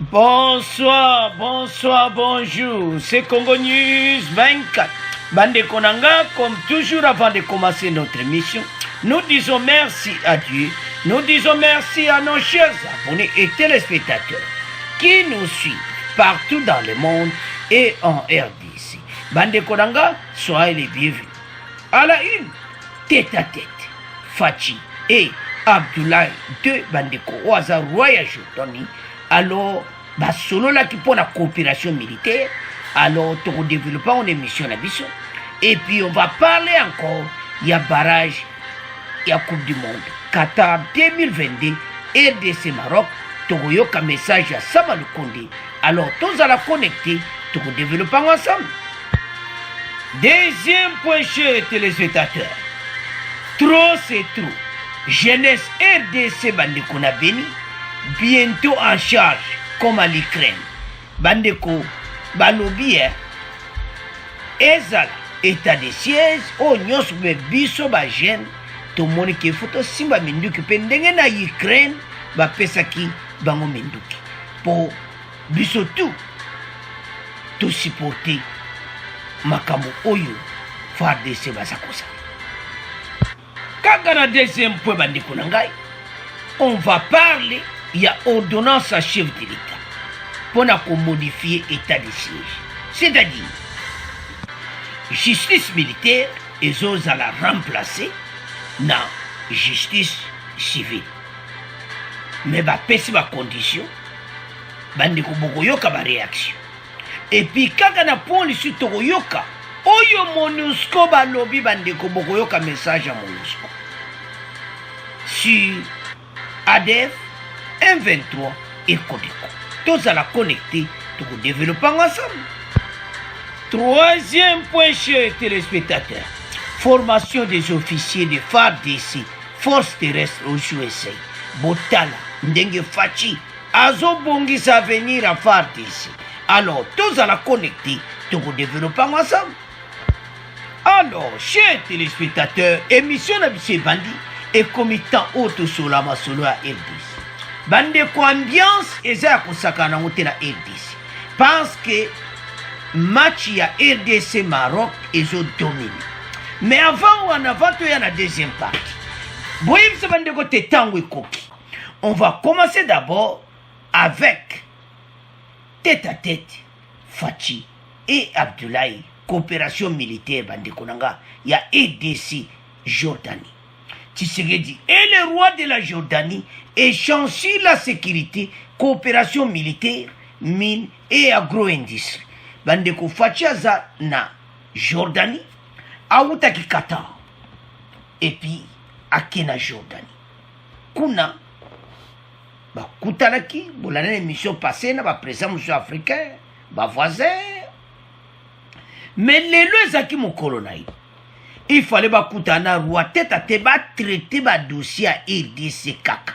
Bonsoir, bonsoir, bonjour. C'est Congo News 24. Bande Konanga, comme toujours avant de commencer notre émission, nous disons merci à Dieu. Nous disons merci à nos chers abonnés et téléspectateurs qui nous suivent partout dans le monde et en RDC. Bande Konanga, soyez les bienvenus. À la une, tête à tête, Fachi et Abdoulaye de Bandeko Oaza Roya Jordani. Alors, solo là qui pour la coopération militaire, alors tu développes une émission à Bissau. Et puis on va parler encore, il y a barrage, il y a Coupe du Monde, Qatar 2022, RDC Maroc, tu as un message à Samalou Kondé. Alors tous à la connecter, tu développes ensemble. Deuxième point, chers téléspectateurs, trop c'est trop. Jeunesse RDC Bandeko na Beni, bientôt en charge comme à l'Ukraine. Bandeko balobi ezala état de siège o nyonso be biso ba jeune tomoni ke foto simba minduki pe ndenge na Ukraine bapesaki bango minduki po biso to supporter makambo oyo FARDC basakosa. Kaka na deuxième point bandeko na ngai, on va parler, il y a ordonnance à chef de l'État pour modifier l'état de siège. C'est-à-dire, justice militaire, ils ont à la remplacer dans justice civile. Mais il y a des conditions, il y a des réactions. Et puis, quand on a police, il y a MONUSCO, il y a un message à MONUSCO. Sur ADF, M23 et Codeco. Tous à la connecter, tous développer ensemble. Troisième point, chers téléspectateurs. Formation des officiers de FARDC, Force terrestre aux USA. Botala, Ndenge Fachi, Azo Bongisa venir à FARDC. Alors, tous à la connecter, tous développer ensemble. Alors, chers téléspectateurs, émission d'Abissé Bandi et committant auto sur la masolo à RDC. Bande ko ambiance eza kusakana wote na RDC parce que match ya RDC Maroc ezo domine. Mais avant ou en avant to ya na deuxième partie. Boyim se bande ko tetango ekoki. On va commencer d'abord avec tête à tête Fachi et Abdoulaye, coopération militaire bande konanga ya RDC Jordanie. Tshisekedi et le roi de la Jordanie échangent sur la sécurité, coopération militaire, mine et agro-industrie. Bandeko Fachaza na Jordanie, Aoutaki Qatar, et puis Akena Jordanie. Kuna, Koutalaki, bolana émission passée, na présent monsieur africain, voisin. Mais les lois zaki mon colonel. Il fallait bakutana roi tête à tête traiter ba dossier à RDC kaka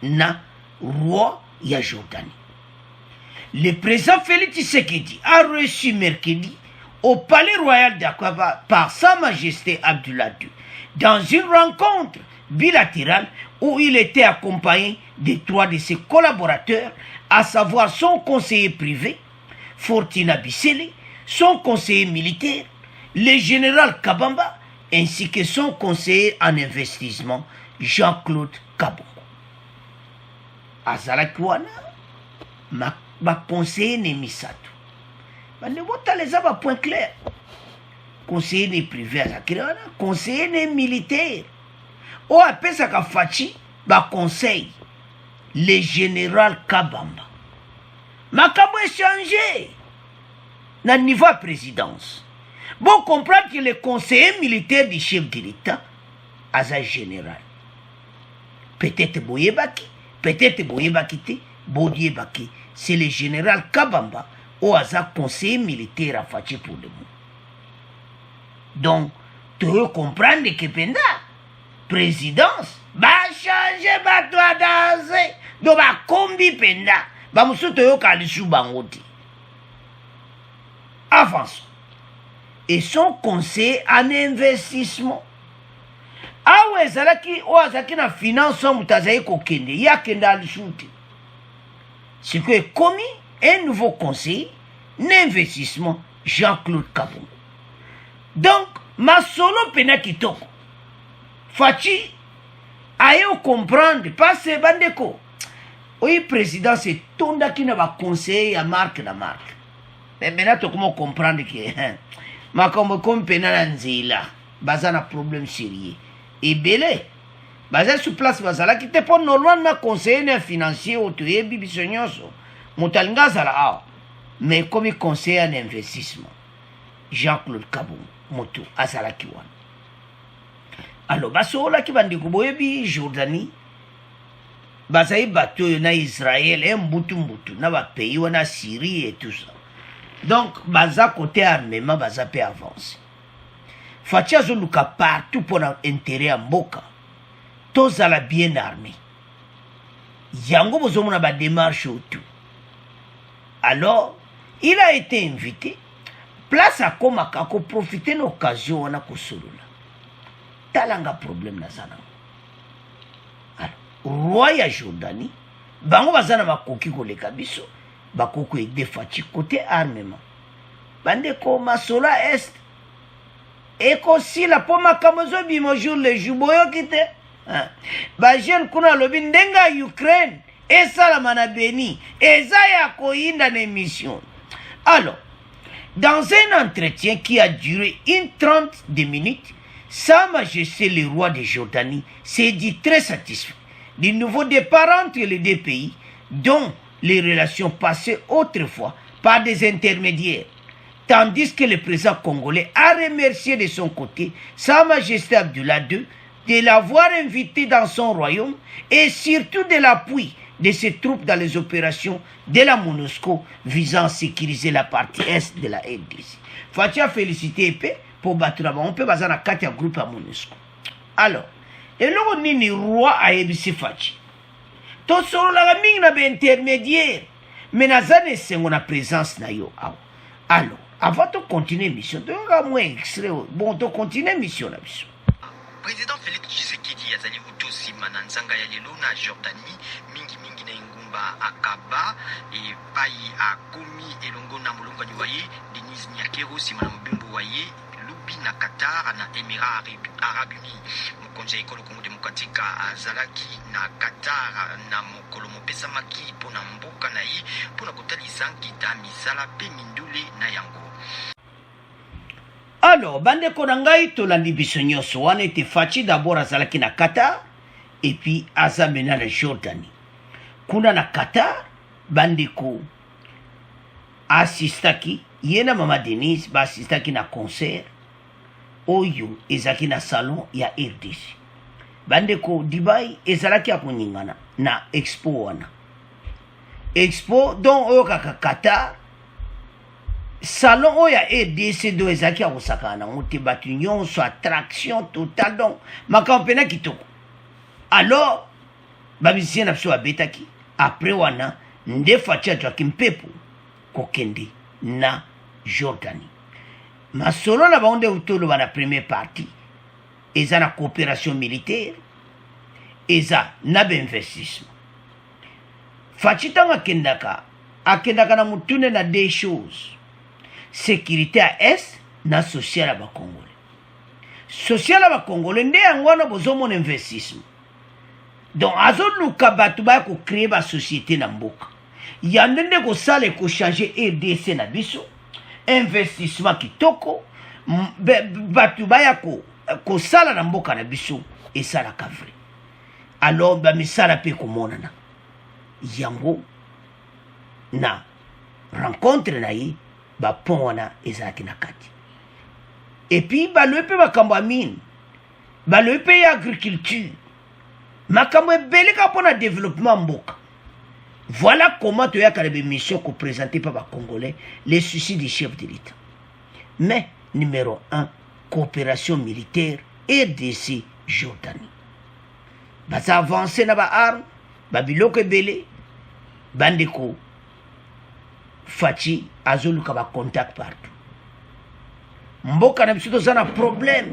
na roi ya Jordanie. Le président Félix Tshisekedi a reçu mercredi au palais royal d'Akwaba par sa majesté Abdoulaye II dans une rencontre bilatérale où il était accompagné de 3 de ses collaborateurs, à savoir son conseiller privé Fortina Bissele, son conseiller militaire le général Kabamba, ainsi que son conseiller en investissement, Jean-Claude Kabongo. Azalakiwana, ma conseiller Nemisato. Ne vota les a point clair. Conseiller ne privé Azalakiwana, conseiller ne militaire. Ou après ça qu'a Fachi, conseil, le général Kabamba. Ma Kabo est changé. Na niveau présidence. Bon, comprendre que le conseiller militaire du chef de l'État, Aza général. Peut-être Boyebaki, peut-être Boyebaki, Boyebaki, c'est le général Kabamba ou Aza conseiller militaire à Fachi pour le monde. Donc, tu veux comprendre que Penda, présidence, changer, doit danser, donc combi Penda, moussou te yo kalishu bangoti. Avançons. Et son conseil en investissement. Awe zalaki o azaki na finance mutazaye kokende ya kenda alishute. ce que est commis un nouveau conseiller d'investissement, Jean-Claude Kabongo. Donc, ma solo pena kitoko. Fachi, aye comprendre, parce que bandeko, oui, président, c'est tout qui n'a pas conseillé à marque la marque. Mais maintenant, tu comment comprendre que, ma comme pena nzila, bazana problème sérieux. Et belé, bazana sur place, bazala qui te pas normalement conseiller financier ou tu es bibisonyoso, mutalinga zala, mais comme conseiller en investissement, Jean-Claude Kabongo, moto, azala kiwan. Alors, basola qui bandi kuboyebi Jordanie, basayi bateau na Israël, un mbutu na ba pays na Syrie et tout ça. Donc, baza côté armement, baza peut avancer. Fatia zoluka partout pour intérêt à Mboka. Tous à la bien armé. Yango bozomona ba démarche autour. Alors, il a été invité. Place à Komaka, ko profiter de l'occasion on a kosolula. Talanga problème na sana. Alors, roi ya Jordanie, bango bazana makoki koleka biso, bakoko ede Fachi côté armement. Bande ko masola est. Eko si la poma kamozo bimojour le juboyo kite. Ba jeune kuna lobi ndenga Ukraine, esa la manabeni, eza ya koinda na émission. Alors, dans un entretien qui a duré une 30 minutes, Sa Majesté le roi de Jordanie s'est dit très satisfait du nouveau départ entre les deux pays, dont les relations passaient autrefois par des intermédiaires, tandis que le président congolais a remercié de son côté Sa Majesté Abdullah II de l'avoir invité dans son royaume et surtout de l'appui de ses troupes dans les opérations de la MONUSCO visant à sécuriser la partie est de la RDC. Fatia félicité épée pour battre là-bas. On peut baser dans 4 groupes à MONUSCO. Alors, et là, ni roi a ébissé Fachi. Tout solo la mingi na intermédiaire. Mais nazane sengo na présence na yo. Alors, avant de continuer mission, tu as moins extrait. Bon, tu continuer mission na mission. Président Félix Tshisekedi azali utosi mananzanga ya lelo na Jordanie mingi na ingumba akaba e pai akomi elongo na mulongani waye Denis Nyakero simana mbembo waye lubi na Qatar na Émirats Arabes Unis mukonja ekolo Congo Démocratique azalaki na Qatar na mokolo mopesa maki pona mboka na ye pona kotalisa ngita misala pe mindule na yango. Alors, bande konangai to landi bisonyoso wana ete Fachi d'abord azalaki na Qatar et puis azamena na Jordanie. Kuna na Qatar bande ko assistaki yena mama Denise ba assistaki na concert oyo ezaki na salon ya RDC. Bande ko Dubai ezalaki akoningana na expo wana. Expo donc oyo kaka Qatar salon oya RDC do ezaki ya kosakana ngote batu nyonso attraction totale donc makampena kitoko. Alors babisien na biso abetaki après wana nde Fachi atwaki mpepo kokende na Jordanie. Masolo na bango nde utolo na première partie eza na coopération militaire eza na investissement. Fachi tanga akendaka na mutune na deux choses: sécurité à est na social à ba Congolais. Social à ba Congolais nde yango na bozomo investissement. Donc azoluka batu ba ko créer ba société na mboka. Yandende ko sale ko changer RDC na biso. Investissement kitoko batu ba ko sala na mboka na biso et ça la kavre. Alors ba misala pe ko monana. Yango na rencontre na yi ba pont wana ezaki na kati. Et puis balope makambo ya mine, balope ya agriculture, makambo ebele ka pona développement mboka. Voilà comment tu as des missions que présentées par les Congolais, les soucis du chef de l'État. Mais numéro 1, coopération militaire RDC Jordanie. Baza avancé na ba arme, babiloko ebele, bandeko Fachi azoluka ba contact partout. Mboka na biso tozana problème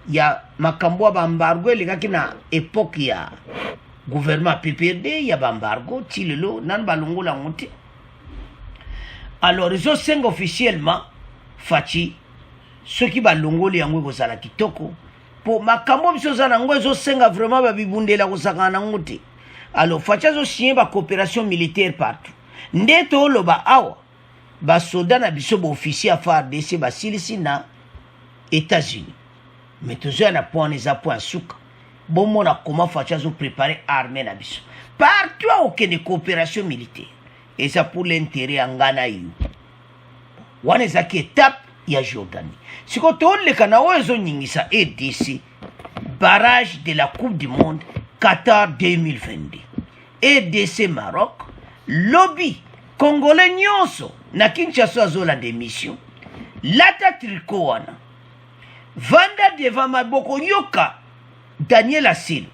ya makambo ba embargo elingaki na époque ya gouvernement PPRD ya bambargo tilelo nan balongola monte. Alors ils ont 5 officiellement fachi ceux qui balongoli yango kozala kitoko po makambo biso za nango ezo senga vraiment babibundela kosakana ngote. Alors facha zo signer ba coopération militaire partout. Ndeto loba awa ba soldat na biso ba officier FARDC ba silisi na États-Unis. Mais toujours na point les appoints souka. Bon mona comment facha zo préparer armée na biso. Partout aucune coopération militaire. Et ça pour l'intérêt en Ghana you. Wana zaki étape ya Jordanie. Siko tole kana ozo nyingisa EDC barrage de la Coupe du Monde Qatar 2022. EDC Maroc lobby congolais nyonso na Kinshasa zola démission. Lata triko wana. Vanda devant maboko yoka Daniel Asilo.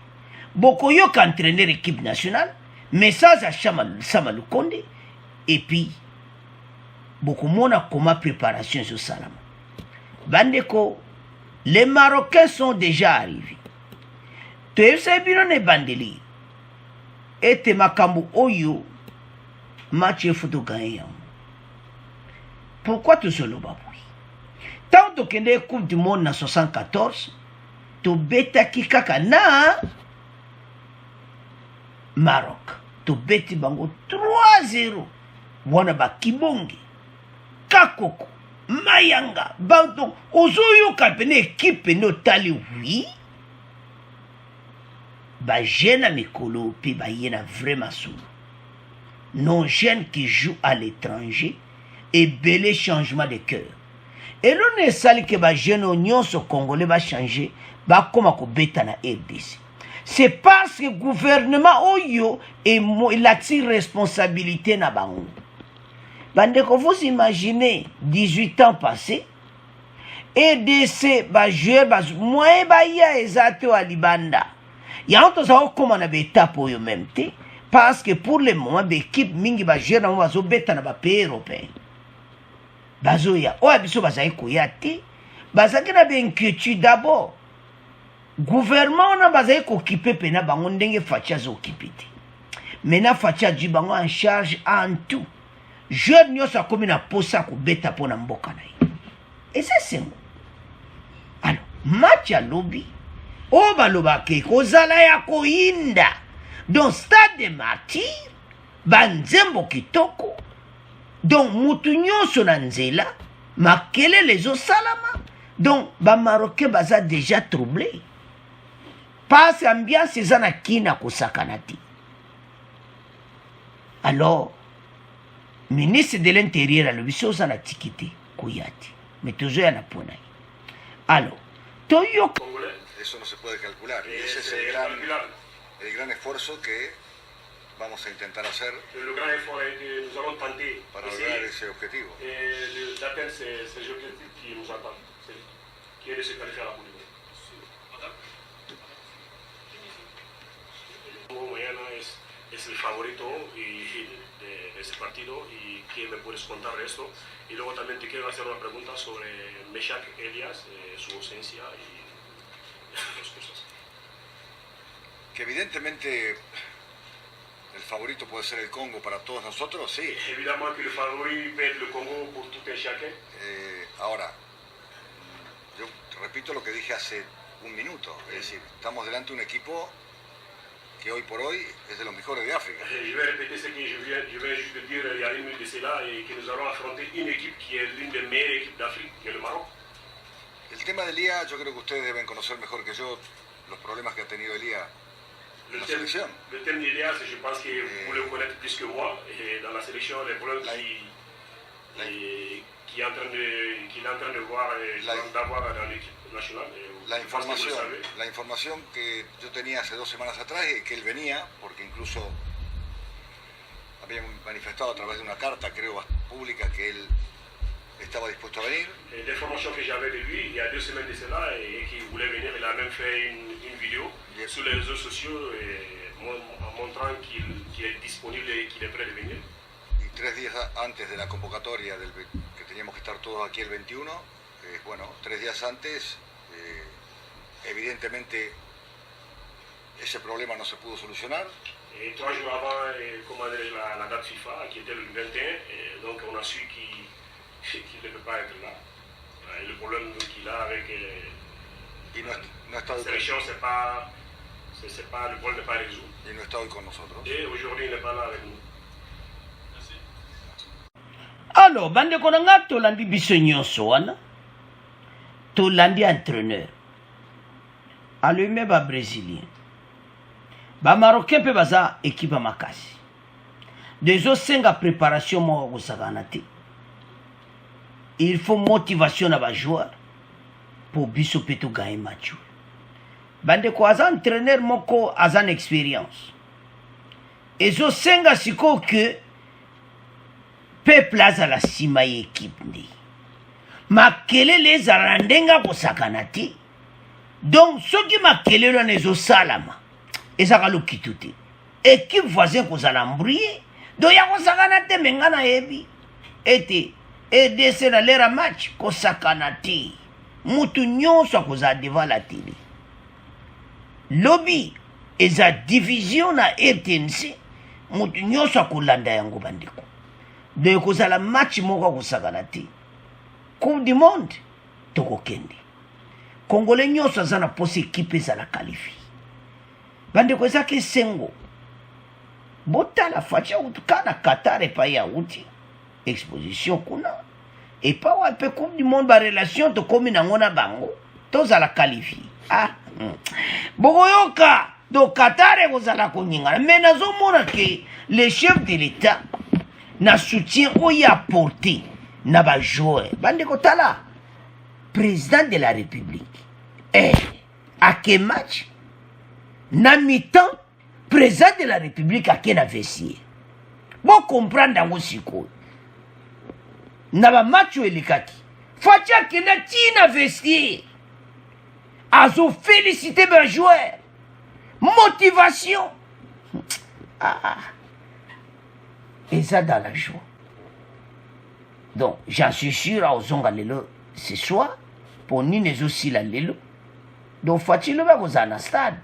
Boko yoka entraîneur équipe nationale. Message à Samalou Konde. Et puis beaucoup mona comment préparation sur Salama. Bandeko, les Marocains sont déjà arrivés. Tu sais bien les bandeli. Et te makambu oyo match photo gagné. Pourquoi tu solo baboui? Tant que les Coupe du Monde en 74, tu beta kikaka na Maroc. Tu beti bango 3-0. Wana ba kibongi. Kakoko. Mayanga. Banto. Ozoyo kapene équipe no tali oui. Ba jeune mikolo pi ba yena vraiment sous. Non jeunes qui jouent à l'étranger et belé changement de cœur. Et l'on est sali que ba jeune oignon so congolais va changer ba koma ko beta na RDC. C'est parce que le gouvernement Oyo il a tiré responsabilité na bango. Bandeko, vous imaginez 18 ans passés EDC ba jouer ba moyen ba ya ezato alibanda. Ya onto za okoma na betape oyo même te parce que pour le moment l'équipe mingi ba jouer na bazo beta na ba pays européen. Bazo ya o abiso bazai koyati bazaki na be inquiétude d'abord. Gouvernement na bazai ko occupé pena bango ndenge facha zo occupé. Mena facha du bango en charge en tout. Jeune nyosa komi na posa ko beta pona mboka na ye. Et c'est bon. Alors, match à lobby. O baloba ke kozala ya koinda. Dans stade de martyr, banzembo kitoko. Donc mutu nyonso na nzela, makele les osalama. Donc ba Marocain baza déjà troublé. Parce ambiance ezana kina kosakanati. Alors ministre de l'Intérieur a le biso na tikiti koyati. Mais toujours yana pona. Alors, toyo eso no se puede calcular y ese es el gran esfuerzo que vamos a intentar hacer le grand effort que nous allons tenter para lograr ese objetivo. D'atteindre ces objectifs qui nous attendent, qui est de se qualifier à la Coupe du Monde. Mañana es el favorito de ese partido y que me puedes contar esto. Y luego también te quiero hacer una pregunta sobre Meshak Elias, su ausencia y esas cosas. Que evidentemente el favorito puede ser el Congo para todos nosotros, sí. Évidemment que le favori peut être le Congo pour tout un chacun. Ahora, yo repito lo que dije hace un minuto, es decir, estamos delante de un equipo que hoy por hoy es de los mejores de África. Je vais répéter ce que je viens juste de dire il y a une minute de cela et que nous allons affronter une équipe qui est l'une des meilleures équipes d'Afrique, qui est le Maroc. El tema de Elia, yo creo que ustedes deben conocer mejor que yo los problemas que ha tenido Elia en la selección. Le thème d'Elias, je pense que vous le connaissez plus que moi. Et dans la sélection, les problèmes qu'il est en train de voir d'avoir dans l'équipe nationale. La información que yo tenía hace 2 semanas atrás es que él venía, porque incluso había manifestado a través de una carta, creo, pública, que él estaba dispuesto a venir. L'information que j'avais de lui il y a 2 semaines de cela et qu'il voulait venir, il a même fait une vidéo sur les réseaux sociaux en montrant qu'il est disponible et qu'il est prêt de venir. Y 3 días antes de la convocatoria que teníamos que estar todos aquí el 21, bueno, 3 días antes, evidentemente ese problema no se pudo solucionar. Et 3 jours avant, comment dirais-je, la date FIFA, qui était le 21, donc on a su qu'il ne peut pas être là. Et le problème qu'il a avec la sélection, c'est pas le problème n'est pas résolu. Y no está hoy con nosotros. Et aujourd'hui, il n'est pas là avec nous. Merci. Alors, bande konanga tolandi biso nyonso wana. Tolandi entraîneur. Allume ba brésilien. Ba marocain pe baza équipe makasi. Dezo senga préparation mo kusakana te. Il faut motivation na ba joueur pour biso peto gagner match. Bande ko aza entraîneur moko aza expérience. Ezo senga siko que peuple aza la sima équipe ndi. Makelele ezala ndenga kosakana te. Donc soki makelele wana ezosalama ezaka lokitu te. Équipe voisin kozala mbrouye donc ya kosakana te me nga nayebi ete EDC na lera match kosakana te. Mutu nyonso akozala devant la télé. Lobby eza division na RTNC mutu nyonso akolanda yango bandeko. Donc kozala match moko kosakana te. Coupe du monde tokokende. Congolais nyonso aza na posi équipe ezala qualifié. Bandeko ezaki sengo. Botala facha utukana Qatar epa ya uti. Exposition kuna. Epa wape coupe du monde ba relation tokomi nango na bango. Tozala qualifié. Ah. Bogoyoka do Qatar ekozala konyingana. Mais nazomona ke le chef de l'État na soutien oyo apporté na ba joueur. Bandeko tala président de la République. À quel match? Na mi-temps, président de la République a quel vestiaire. Bon comprendre dans siko. Na ba match elikaki. Fatia ki na tina vestiaire. Azo féliciter ba joueur. Motivation. Et ça dans la joie. Donc, j'en suis sûr à Ozonga Lelo ce soir, pour Nines aussi la Lelo. Donc, faut-il le voir aux stade.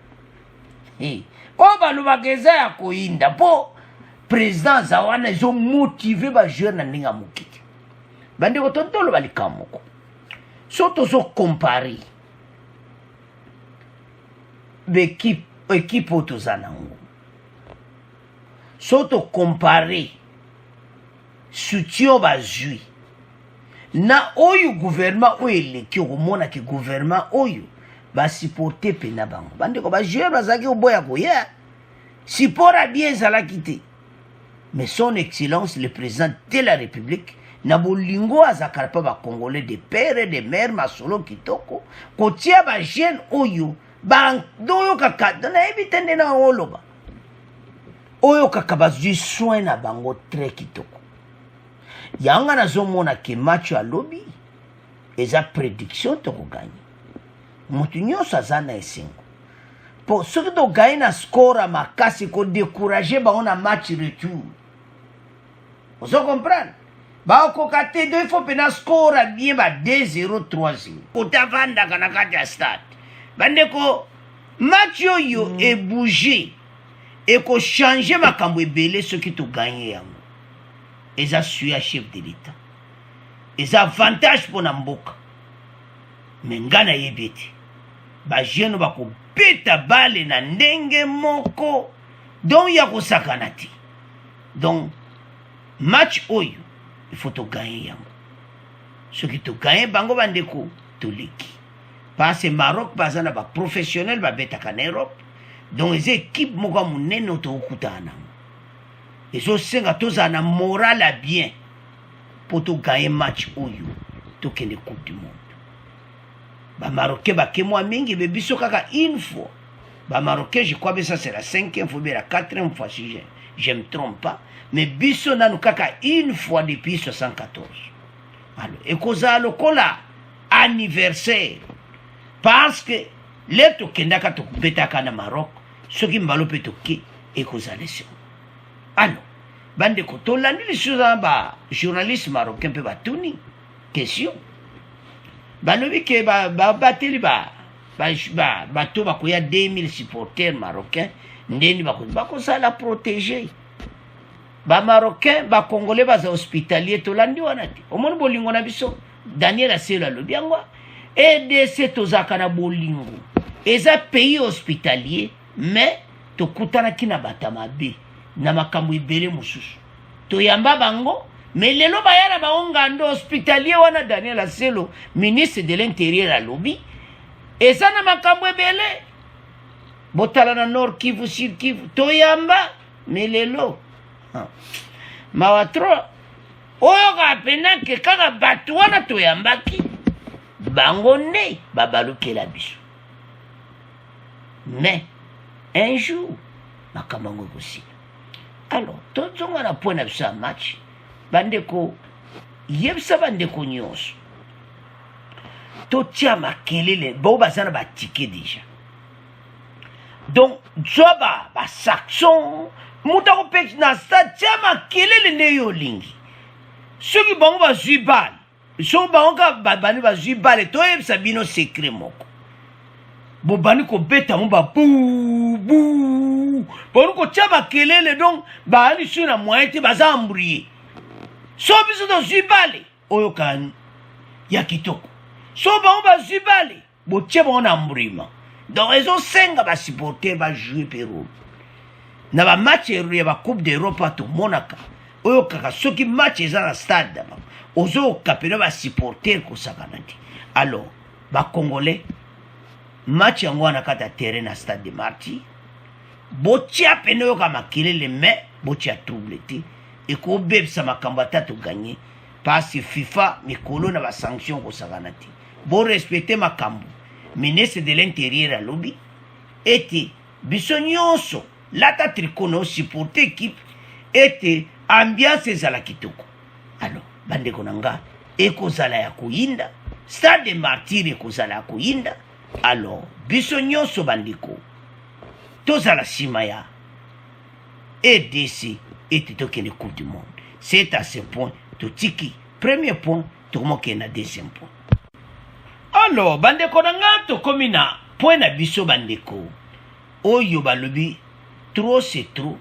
Et, oh, bah, le magasin à Koinda, pour président Zawana, ils ont motivé les joueurs dans Ninga Moukiki. Bande ko tonto le balikamoko. Soto so comparer. Équipe otozanango. Soto comparer. Soutien bazui. Na oyo gouvernement oyo eleki okomona ke gouvernement oyo ba supporter pena bango. Bande ko ba jouer bazaki oboya koya. Sipora bien ezalaki te. Mais son excellence le président de la République na bolingo azakala pa ba Congolais de père et de mère masolo kitoko kotia ba jeune oyo ba doyo kaka na ebitende na oloba. Oyo kaka bazui soin na bango très kitoko. Yanga nazomona ke match à lobby eza prédiction toko gagner. Mutu nyonso azana esengo. Po soki to gagner na score makasi ko décourager ba on a match retour. Vous comprenez? Ba ko kate do il faut pena score bien ba 2-0 3-0. Otavanda kana kati ya stade. Bande ko match yo e bouger et ko changer makambo ebele soki to gagner yango. Eza suya chef de l'État. Eza avantage pour Namboka. Mengana yebeti. Ba jeune ba ko beta bale na ndenge moko. Donc ya ko sakanati. Donc match oyo il faut to gagner yango. Ce qui to gagner bango bandeko to liki. Parce Maroc bazana ba professionnel ba beta ka Europe. Donc les équipes moko munene to okutana. Et so senga toza na moral à bien pour to gagner match oyo to kende coupe du monde. Ba Marocain ba ke moi mingi be biso kaka une fois. Ba Marocain je crois que ça c'est la 5e fois mais la 4e fois si je me trompe pas. Mais biso nanu kaka une fois depuis 74. Alors et koza lokola anniversaire parce que les to kenda ka to betaka na Maroc ce qui mbalo peto ki et koza lesion. Alors, bande ko tolandi les choses ba journaliste marocain pe batuni question. Balobi ke ba bateli ba bato bakoya 2000 supporters marocains ndeni bakosala protéger bamarocain bacongolais baza hospitalier tolandi wana te omoni bolingo na biso Daniel Aselo alobi yango EDC tozalaka na bolingo eza pays hospitalier mais tokutanaki na bato mabe na makambo ebele mosusu toyamba bango mais lelo baya na baongando hospitalier wana Daniel Aselo ministre de l'intérieur alobi eza na makambo ebele botala na Nord Kivu Sud Kivu toyamba mais lelo mawatro oyo kapendake kaka bato wana toyambaki bango nde babalukela biso mais un jour makambo yango ekosila alors tozonga na point na biso ya match bandeko yebisa bandeko nyonso totia makelele bao baza na batike deja donc zwa basaxon mutu akopeki na stade tia makelele nde yo olingi soki bango bazwi bale soki bango ka babani bazwi bale toyebisa bino sekret moko bobani kobeta mo babubu boni kotia makelele donc baali sui na moyen te baza embrouye so biso tozwi bale oyoka ya kitoko so bango bazwi bale botie bango na embrouillement donc ezosenga basupporter bajouer pe role na bamatch ya bacoupe d'Europe tomonaka oyo kaka soki match eza na stade ozoyoka pene basupporter kosakana te alors bacongolais match yango wana kati ya terrain na stade de Martyrs botia pene oyoka makelele mais botia trouble te ekobebisa makambo ata toganye pasi FIFA mikolo na basanction kosakana te borespecte makambo ministre de l'intérieur alobi ete biso nyonso lata trikono supporter équipe ete ambiance ezala kitoko alors bandeko na nga ekozala ya koyinda stade de Martyrs ekozala ya koyinda alors biso nyonso bandeko tozala nsima ya EDC ete tokende coupe du monde c'est à ce point totiki premier point tokomokende na deuxième point alors bandeko na nga tokomi na point na biso bandeko oyo balobi trop c'est trop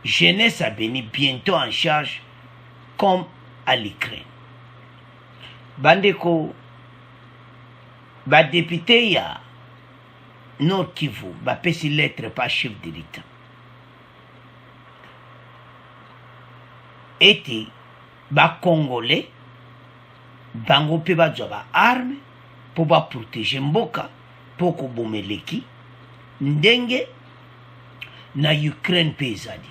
jeunesse a béni bientôt en charge comme à l'Ukraine bandeko badepute ya Nord Kivu bapesi lettre pa chef de l'État ete bacongolais bango mpe bazwa baarme mpo baprotege mboka mpo kobomeleki ndenge na Ukraine mpe ezali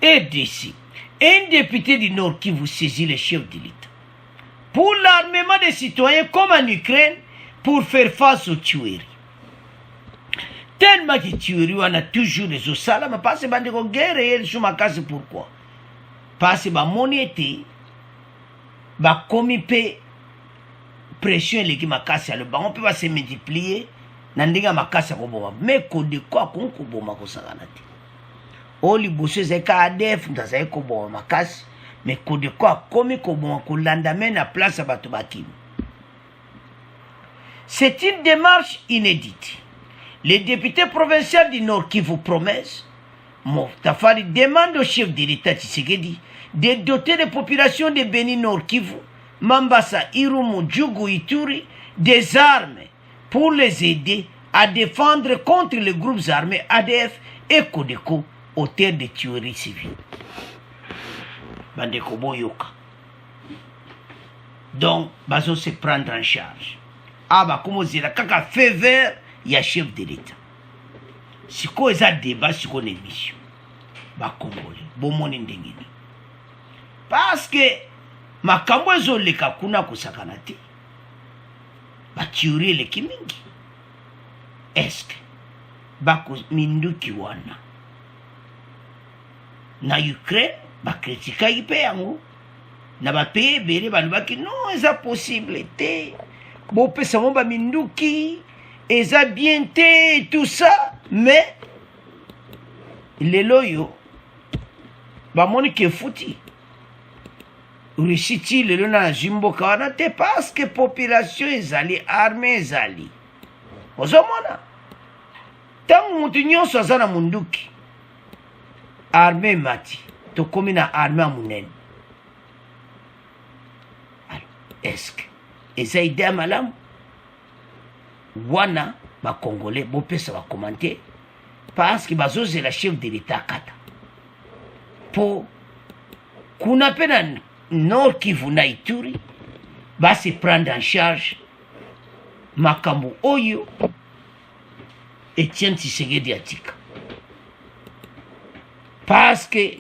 EDC un député du Nord Kivu saisit le chef de l'État pour l'armement des citoyens comme en Ukraine pour faire face aux tueries. Tellement que tueries, on a toujours des osala, mais parce que bandeko guerre réelle sur ma case pourquoi? Parce que ba monete ba komi pe pression les qui ma casse le on peut pas se multiplier nandinga ma casse ko boma mais ko de quoi ko boma ko sanganati. Oli bosse zeka ADF ndaza ko boma ma casse mais ko de quoi komi ko boma ko landamena na place bato bakim. C'est une démarche inédite. Les députés provinciaux du Nord qui vous promettent, Moftafari demande au chef de l'État Tshisekedi de doter les populations de Béni Nord Kivu, Mambasa, Irumu, Djougou, Ituri des armes pour les aider à défendre contre les groupes armés ADF et Kodeko auteurs de tueries civiles. Bandeko Boyoka. Donc, bazo se prendre en charge. Ah bah comment dire kaka fait vert ya chef de l'État. Siko eza débat siko émission. Ba congolais bomoni ndengini. Parce que makambo ezoleka kuna kusakana te. Ba tuerie le kimingi. Est-ce que ba minduki wana na Ukraine ba kritika ipe yango na ba pays bele balobaki non eza possible te. Bon, pesa ba minduki, eza bien te, tout ça, mais les loyo, ba moni ke fouti. risiti lelo na zimboka wana te parce que population ezali armée ezali ozomona ntango mutu nyonso aza na munduki armée emati tokomi na armée ya monene eske eza ide ya malamu wana bakongolais bopesa bakomante parce que bazozela chef de l'état kata po kuna mpe na nord kivu na ituri basi prendre en charge makambo oyo Etienne Tshisekedi atika parce que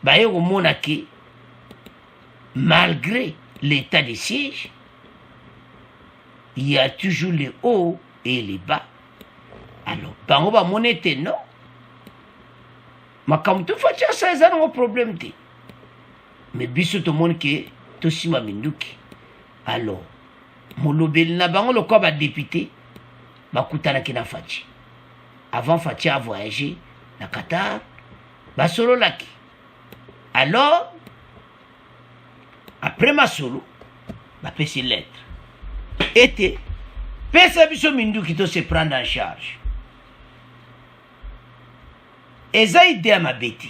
baye komona ke malgré l'état de siège il y a toujours les hauts et les bas alors bango bamona te non makambo tofaci asa eza nango problème te mais biso tomoni ke tosima minduki alors molobeli na bango lokwa badepute bakutanaki na faci avant faci a voyagé na Qatar basololaki alors après masolo bapesi lettre ete pesa biso minduki to se prendre en charge eza ide ya mabe te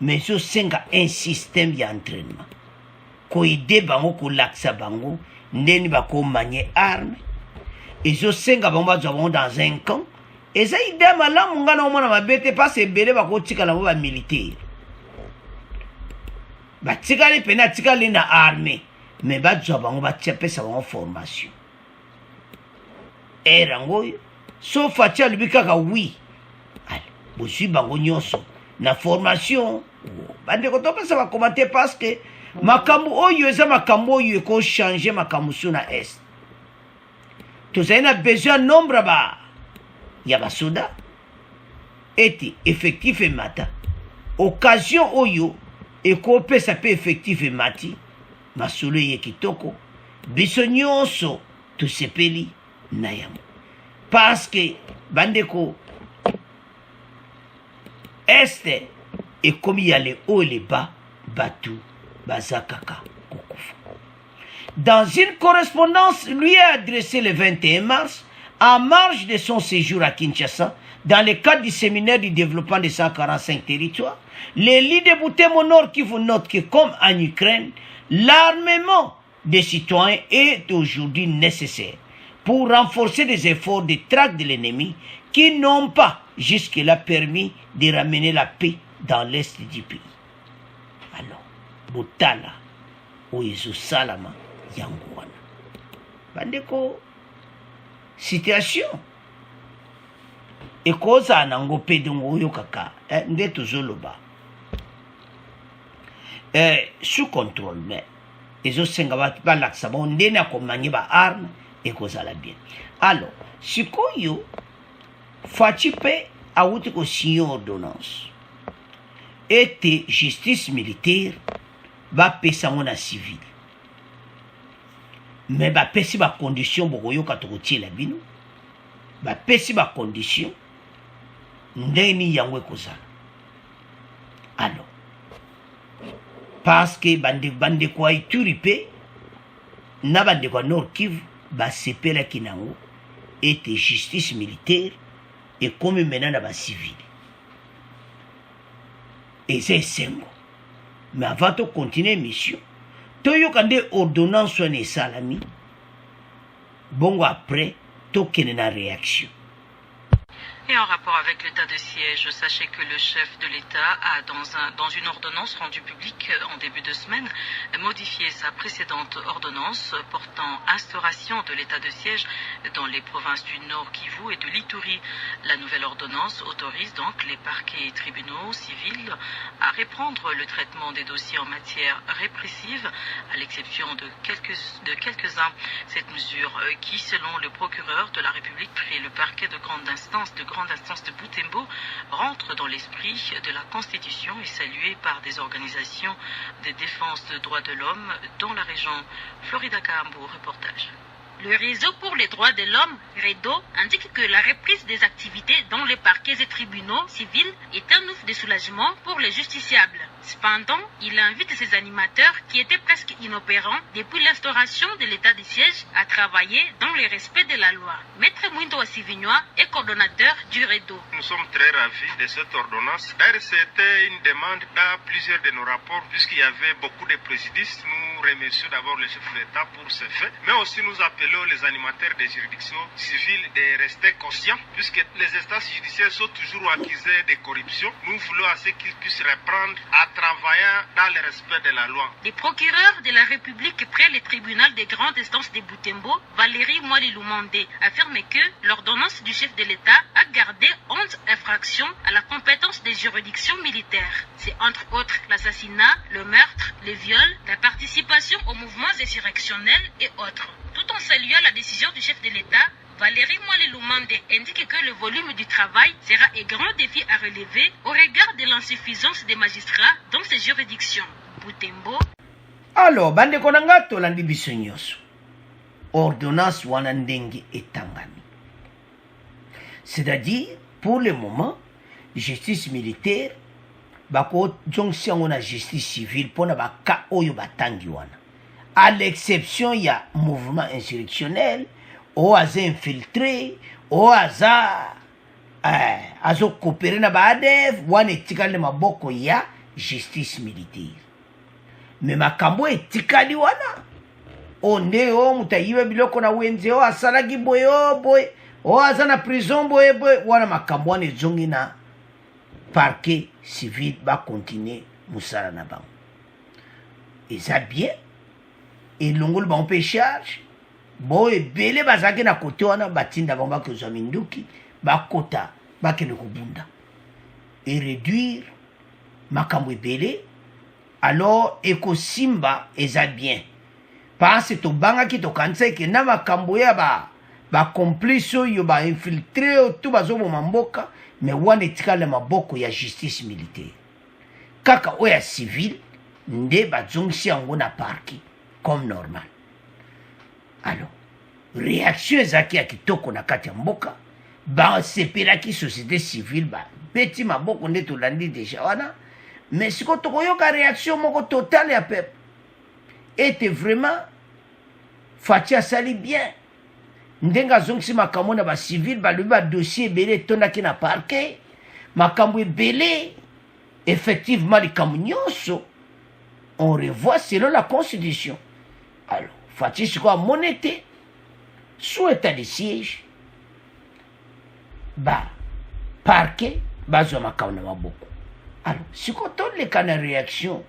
mais ezosenga un système ya entraînement koide bango kolakisa bango ndeni bakomanye arme ezosenga bango bazwa bango dans un camp eza ide ya malamu nga na omona mabe te parce ebele bakotikala bango bamilitaire batikali pene atikali na armée mais bazwa bango bapesa bango formation erango oyo so faci alobi kaka wi bozwi bango nyonso na formation bandeko topesa bakomante parce que makambo oyo eza makambo oyo ekochange makambo so na est tozali na besoin nombre ya basoda ete effectif emata occasion oyo ekopesa mpe effectif emati masolo eye kitoko biso nyonso tosepeli na yango parce que bandeko este ekomi ya le haut et le bas batu baza kaka kokufa. Dans une correspondance lui est adressée le 21 mars en marge de son séjour à Kinshasa dans le cadre du séminaire du développement des 145 territoires, les leaders de Butembo Nord Kivu notent que comme en Ukraine, l'armement des citoyens est aujourd'hui nécessaire pour renforcer les efforts de traque de l'ennemi qui n'ont pas jusque-là permis de ramener la paix dans l'est du pays. Alors, Botala, Oyezo Salama, Yangwana. Bandeko, situation. Et cause à Nango Pedongo Yokaka, Ndeto Zoloba. Sous contrôle, mais les autres Sengabat Balaksabon, Ndena comme Maniba arme, et cause à la bien. Alors, si Koyo, Fatipe a outé ko signé ordonnance. Et justice militaire va pesa mona civil. Mais va pesi ba condition bokoyo katoko la bino. Va pesi ba condition ndeni yangwe kozala. Alors parce que bande kwa Ituri na bande kwa Nord Kivu ba sepela kinango et justice militaire et comme maintenant na ba civil. Et c'est simple. Mais avant de continuer mission, toyo kande ordonnance soit salami. Bon après, token na réaction. Et en rapport avec l'état de siège, sachez que le chef de l'État a, dans une ordonnance rendue publique en début de semaine, modifié sa précédente ordonnance portant instauration de l'état de siège dans les provinces du Nord Kivu et de l'Ituri. La nouvelle ordonnance autorise donc les parquets et tribunaux civils à reprendre le traitement des dossiers en matière répressive, à l'exception de quelques-uns. Cette mesure qui, selon le procureur de la République et le parquet de grande instance de Butembo, rentre dans l'esprit de la Constitution et saluée par des organisations de défense des droits de l'homme dans la région. Florida Kambo, reportage. Le réseau pour les droits de l'homme, REDO, indique que la reprise des activités dans les parquets et tribunaux civils est un ouf de soulagement pour les justiciables. Cependant, il invite ses animateurs, qui étaient presque inopérants depuis l'instauration de l'état de siège, à travailler dans le respect de la loi. Maître Mwindo Wasivignois est coordonnateur du REDO. Nous sommes très ravis de cette ordonnance. C'était une demande dans plusieurs de nos rapports, puisqu'il y avait beaucoup de préjudices. Nous remercions d'abord le chef de l'État pour ce fait, mais aussi nous appelons les animateurs des juridictions civiles de rester conscients, puisque les instances judiciaires sont toujours accusées de corruption. Nous voulons à ce qu'ils puissent reprendre à travailler dans le respect de la loi. Le procureur de la République près le tribunal des grandes instances de Butembo, Valérie Mwali-Lumande, affirme que l'ordonnance du chef de l'État a gardé 11 infractions à la compétence des juridictions militaires. C'est entre autres l'assassinat, le meurtre, le viol, la participation aux mouvements insurrectionnels et autres. Tout en saluant la décision du chef de l'État, Valérie Mwali-Lumande indique que le volume du travail sera un grand défi à relever au regard de l'insuffisance des magistrats dans ces juridictions. Butembo. Alors, bande konanga tolandi biso nyonso. Ordonnance wana ndenge etangami. C'est-à-dire, pour le moment, justice militaire, bako jonction na justice civile pona baka oyo batangi wana. À l'exception, il y a mouvement insurrectionnel, o aza infiltré, o aza azo coopérer na baadef, wana etikali maboko ya justice militaire. Mais makambo etikali wana, o nde o mutayiwe biloko na wenze, o asalaki boye o boye, o aza na prison boye boye, wana makambo wana ezongi na parquet civil ba continuer musala na bango. Eza bien, et l'ongol ba on peut charge, bo ebele bazaki na kote wana batinda bango bakozwa minduki, bakota bakende kobunda. Et réduire makambo ebele, alors ekosimba eza bien. Parce to banga ki to kanisa ke na makambo ya ba complice yo ba infiltré tout bazo mboka, mais wana etikala maboko ya justice militaire. Kaka oya civil nde bazongisi yango na parquet comme normal. Alors, réaction ezaki ya kitoko na kati ya mboka, ba sepelaki société civile ba beti maboko nde tolandi déjà wana, mais siko tokoyoka réaction moko totale ya peuple. Était vraiment Fachi asali bien. Ndenga zongisi makambo na ba civil ba luba dossier belé tondaki na parquet, makambo belé effectivement les nyonso on revoit selon la constitution. Alors, Fachi siko monété sous état de siège ba parquet bazo makambo na maboko. Alors, siko ton le kana réaction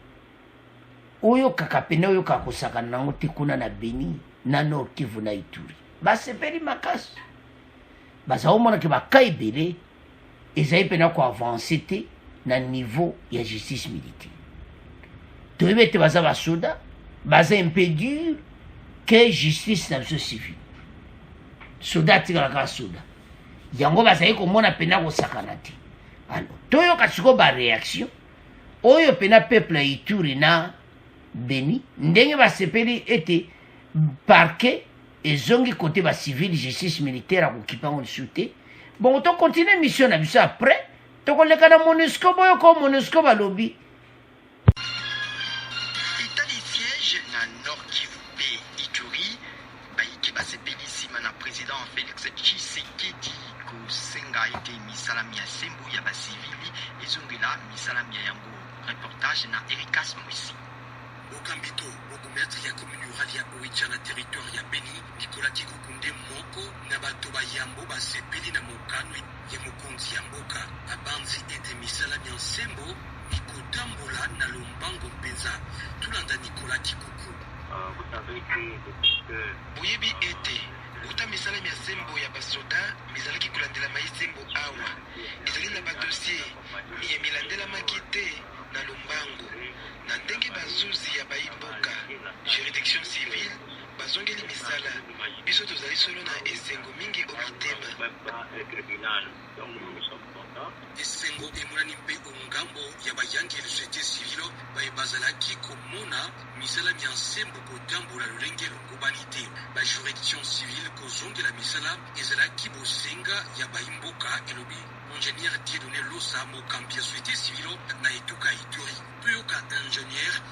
oyo kakapene oyo kakosaka nango tikuna na Beni na Nord Kivu na Ituri basepeli makasi bazaomona ke baka ebele ezali pena ko avancer te na niveau ya justice militaire. Toyebi ete baza basoda baza un peu dur que justice na biso civile. Soda atikalaka soda yango bazali komona pena kosakana te. Alors toyoka siko baréaction oyo pena peuple ya Ituri na Beni ndenge basepeli ete parquet ezongi côté ba civil justice militaire akokipango lisuté. Bon to continue mission na biso après to koleka na MONUSCO boyo ko MONUSCO balobi état de siège na Nord Kivu pe Ituri baiki basepeli sima na président Félix Tshisekedi kosenga ete misalami ya sembo ya basivili ezongela misalami ya yango. Reportage na Ericas Mwisi. Okambito okometre ya commune rurale ya Oicha na territoire ya Beni Nicolas Tikokunde moko na bato bayambo basepeli na mokano ya mokonzi ya mboka abanzi ete misalami ya nsembo mikotambola na lombango mpenza tulanda Nicolas Tikuku. Boyebi ete uta misalami ya sembo ya basoda mizalaki kolandela maisembo awa ezali na badossier miye milandela makite na lombango na ndenge bazuzi ya baimboka juridiction civile bazongeli misala biso tozali solo na esengo mingi omitema. Esengo emonani mpe ongambo ya bayangi ya société civile baye bazalaki komona misala ya nsembo kotambola lolenge lokobani te. Bajuridiction civile kozongela misala ezalaki bosenga ya baimboka elobi ingénieur Dieudonné Losa mokambi ya société civile na etuka Ituri.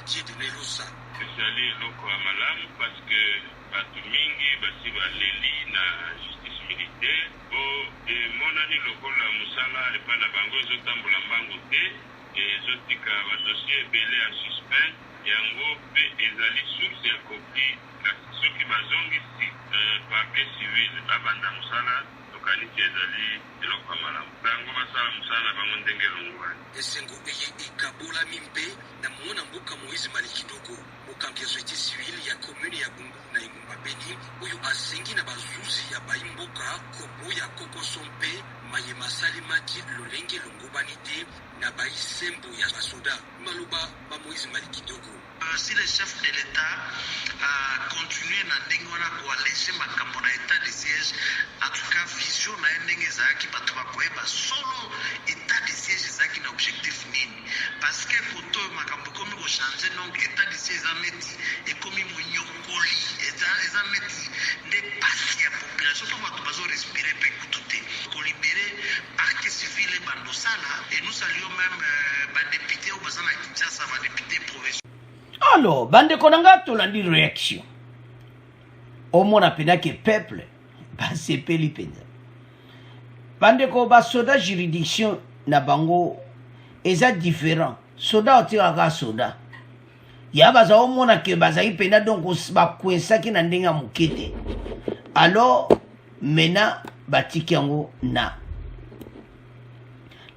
Dieudonné Losa. ezali eloko ya malamu parce que bato mingi basi baleli na justice militaire po emonani lokola mosala epa na bango ezotambola mbango te ezotika badossier ebele ya suspens yango mpe ezali source ya conflit soki bazongisi parquet civil babanda mosala tokanisi ezali eloko ya malamu bango basala mosala na bango ndenge elongwani esengo eye ekabolami mpe na mwana mboka Moïse Malikidogo mokambi ya société civile ya commune ya Bungu na Engumba Beni oyo asengi na bazuzi ya bayimboka kobo ya kokoso mpe mayema salimaki lolenge longobani te na bayisembo ya basoda maloba ba Moïse Malikidogo. Si le chef de l'État a continué na ndenge wana koalege makambo na état de siège, en tout cas vision na ndenge ezalaki bato bakoyeba solo état de siège ezalaki na objectif nini, parce que koto makambo ekomi kochange, donc état de siège eza neti ekomi monyokoli, eza neti nde pasi ya population mpo bato bazorespire mpe kutu te kolibere parquet civil bandosala, et nous saluons même badepute oyo baza na Kinshasa, badepute provinciaux. Alors, bandeko nanga tolandi réaction. Omona penake peuple basepeli penza. Bandeko ba soda juridiction na bango eza différent. Soda otiraka soda. Ya baza omona ke bazaki pena donc ba kwensaki na ndenga mukete. Alors mena batiki yango na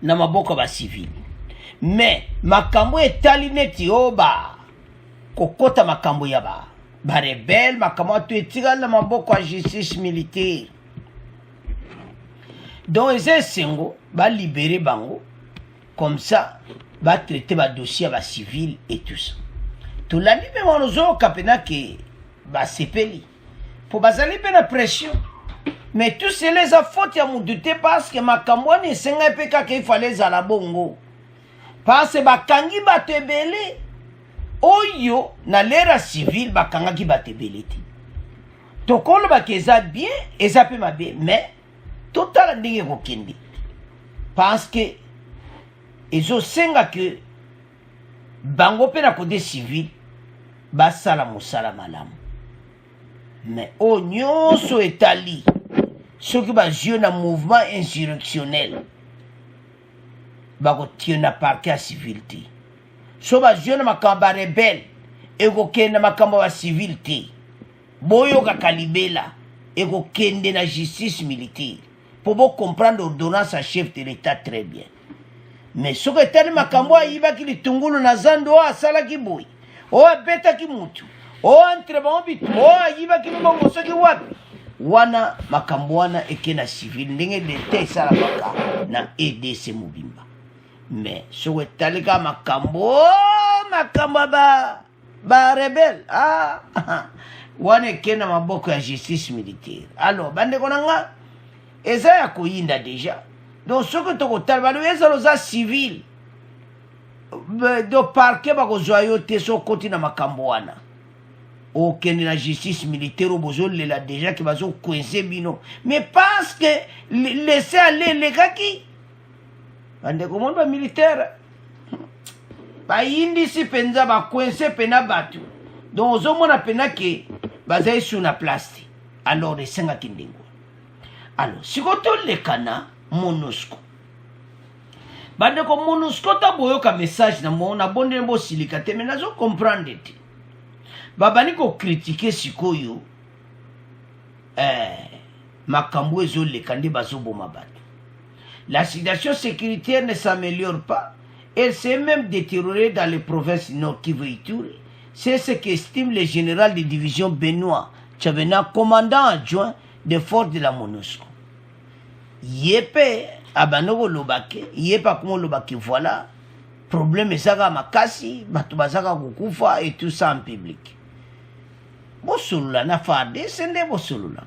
maboko ba civil. Mais makambo etali neti oba kokota makambo ya ba rebelle makambo atu etikala na maboko ya justice militaire. Donc eza sengo ba libérer bango comme ça ba traiter ba dossier ba civil et tout ça. Tout la libé monozo kapena ke ba sepeli pour bazali pe na pression. Mais tout cela les a faute ya mudute parce que makambo ne senga pe ka ke fallait za la bongo. Parce que bakangi bato ebele oyo na l'era civile bakangaki bato ebele te. Tokolo baki eza bien, eza pe mabe, mais totala ndenge kokende. Parce que ezo senga que bango pe na côté civil basala mosala malamu. Mais o nyonso etali soki bazio na mouvement insurrectionnel bakotie na parquet ya civil te. So bazio na makambo ya rebelle ekokende na makambo ya civil te. Boyoka kalibela ekokende na justice militaire. Po bo comprendre ordonnance à chef de l'État très bien. Mais soki etali makambo ayibaki litungulu na zando asalaki boye o abetaki mutu o entre bango bitu o ayibaki mbongo soki wapi wana makambo wana eke na civil ndenge leta esalaka na EDC mobimba. Mais soki etali ka makambo ba rebelle wana eke na maboko ya justice militaire. Alors bandeko nanga eza ya koyinda déjà. Donc soki tokotala balo ezalo za civil do parquet bakozwa yo te so koti na makambo wana okende na justice militaire obozolela déjà ke bazo coincer bino. Mais parce que laisser aller lekaki bandeko mondo ba militaire bayindisi penza bacoincer pena batu. Donc ozomona pena ke bazai sur na place. Alors esengaki ndengo. Alors sikoto lekana MONUSCO. Bandeko MONUSCO ta boyoka message na mona bonde mbo silika te mais nazo comprendre te. Babani ko critiquer sikoyo makambo ezo lekande bazo boma bato. La situation sécuritaire ne s'améliore pas. Elle s'est même détériorée dans les provinces Nord Kivu et Ituri. C'est ce qu'estime le général de division Benoît Tchabena, commandant adjoint des forces de la MONUSCO. Yepe abanoko lobake yepa kumo lobake voilà problème ezaka makasi bato bazaka kukufa et tout ça en public. Bosolula na farde sende bosolula.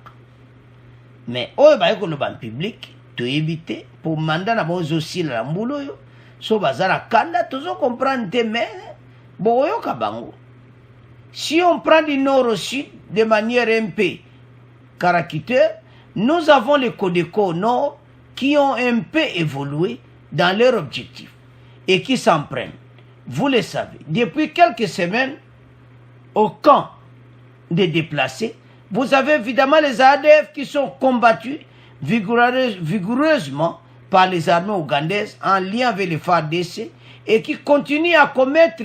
Mais oyo bayeko loba en public to éviter pour mandat na bozo sila la mbulo yo so bazala kanda tozo comprendre te mais boyo kabango. Si on prend du nord au sud de manière un peu caractère, nous avons les Codeco Nord qui ont un peu évolué dans leur objectif et qui s'en prennent. vous le savez, depuis quelques semaines, au camp des déplacés, vous avez évidemment les ADF qui sont combattus vigoureusement par les armées ougandaises en lien avec les FARDC et qui continuent à commettre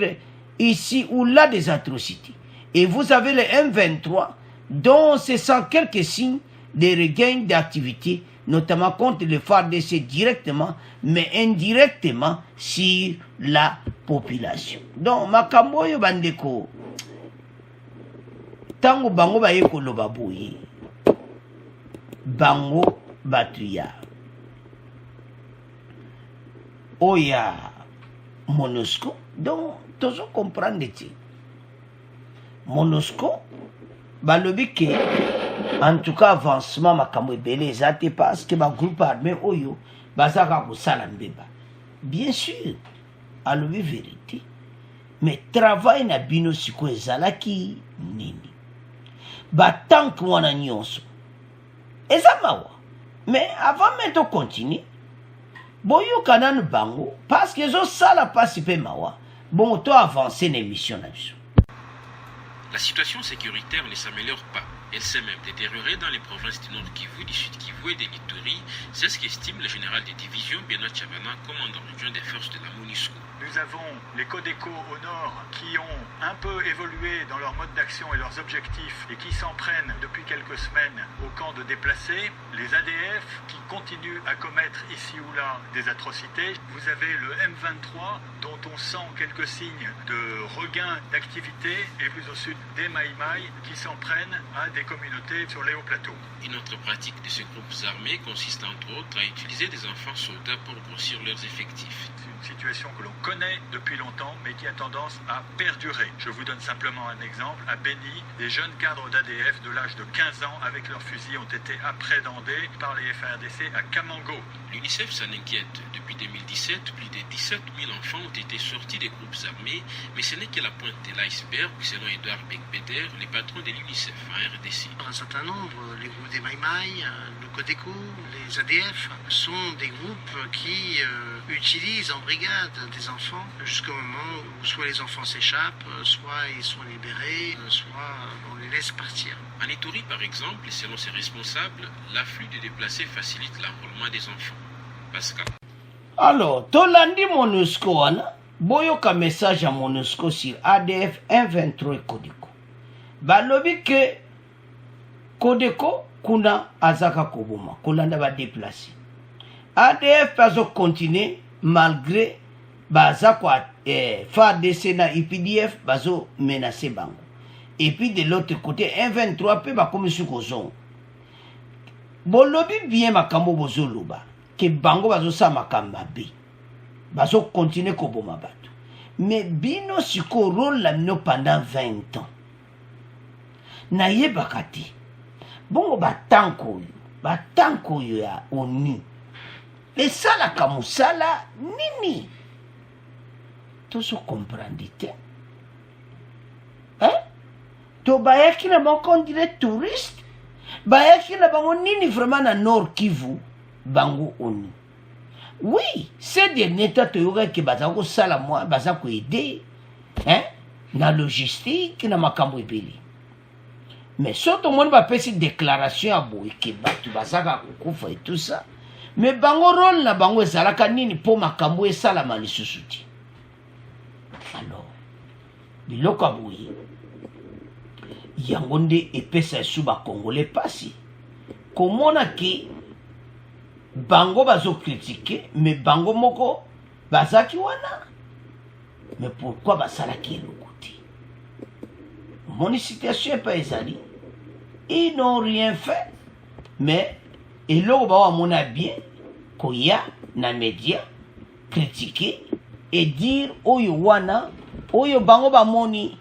ici ou là des atrocités. Et vous avez le M23 dont on se sent quelques signes de regain d'activité, notamment contre les FARDC directement, mais indirectement sur la population. Donc, makambo yo bandeko, tango bango baye koloba boye, bango batuya, oya MONUSCO, donc toujours comprendre ti MONUSCO balobi ke en tout cas avancement makambo ebele ezate parce que ba groupe armé oyo bazaka kosala mbeba. Bien sûr, alobi vérité, mais travail na bino siko ezalaki nini? Ba tank wana nyonso eza mawa, mais avant même de continuer boyo kananu bango parce que zo sala pasi pe mawa bon to avancer l'émission na biso. La situation sécuritaire ne s'améliore pas. Elle s'est même détériorée dans les provinces du Nord Kivu, du Sud Kivu et de l'Ituri. C'est ce qu'estime le général de division Benoît Tchabana, commandant adjoint des forces de la MONUSCO. Nous avons les Codeco au nord qui ont un peu évolué dans leur mode d'action et leurs objectifs et qui s'en prennent depuis quelques semaines au camp de déplacés. Les ADF qui continuent à commettre ici ou là des atrocités. Vous avez le M23 dont on sent quelques signes de regain d'activité et plus au sud des Maïmaï qui s'en prennent à des communautés sur les hauts plateaux. Une autre pratique de ces groupes armés consiste entre autres à utiliser des enfants soldats pour grossir leurs effectifs. C'est une situation que l'on connaît depuis longtemps mais qui a tendance à perdurer. Je vous donne simplement un exemple. À Béni, des jeunes cadres d'ADF de l'âge de 15 ans avec leurs fusils ont été appréhendés par les FARDC à Kamango. L'UNICEF s'en inquiète. Depuis 2017, plus de 17 000 enfants ont été sortis des groupes armés, mais ce n'est que la pointe de l'iceberg, selon Edouard Beck-Beder, le patron de l'UNICEF en RDC. Un certain nombre, les groupes des Maïmaï, le Codeco, les ADF, sont des groupes qui utilisent en brigade des enfants jusqu'au moment où soit les enfants s'échappent, soit ils sont libérés, soit on les laisse partir. En Ituri, par exemple, selon ses responsables, l'afflux de déplacés facilite l'enrôlement des enfants. Pascal. Alors, Tolandi MONUSCO wana, boyoka message à MONUSCO sur ADF 123 et Codeco. Balobi ke Codeco kuna azaka koboma, kolanda ba déplacé. ADF bazo continuer malgré baza kwa FARDC na IPDF bazo menacer bango. Et puis de l'autre côté, 123 pe ba comme sur kozon. Bolobi bien makambo bozo loba. Que bango bazo sa makamba be. Bazo continuer koboma bato. Mais bino siko rôle la mino pendant 20 ans. Na ye bakati. Bongo batanko yo ya ONU. Et ça la kamusala nini. Tout se comprendre. Hein? To bayaki na bango on dirait touriste. Bayaki na bango nini vraiment na Nord Kivu bango ONU. Oui, c'est des neta toyoka ki bazako sala moi bazako aider hein na logistique na makambo ebeli. Mais surtout monde va faire une déclaration à boy ki batu bazaka kufa et tout ça. Mais bango rôle na bango ezalaka nini po makambo esala malisusu ti. Alors, biloko aboyi yango nde epesa esu bakongole pasi komona ki bango bazo critiquer mais bango moko bazaki wana mais pourquoi basalaki eloko te mon situation pas ezali ils n'ont rien fait mais eloko bawamona bien koya na média critiquer et dire oyo wana oyo bango bamoni.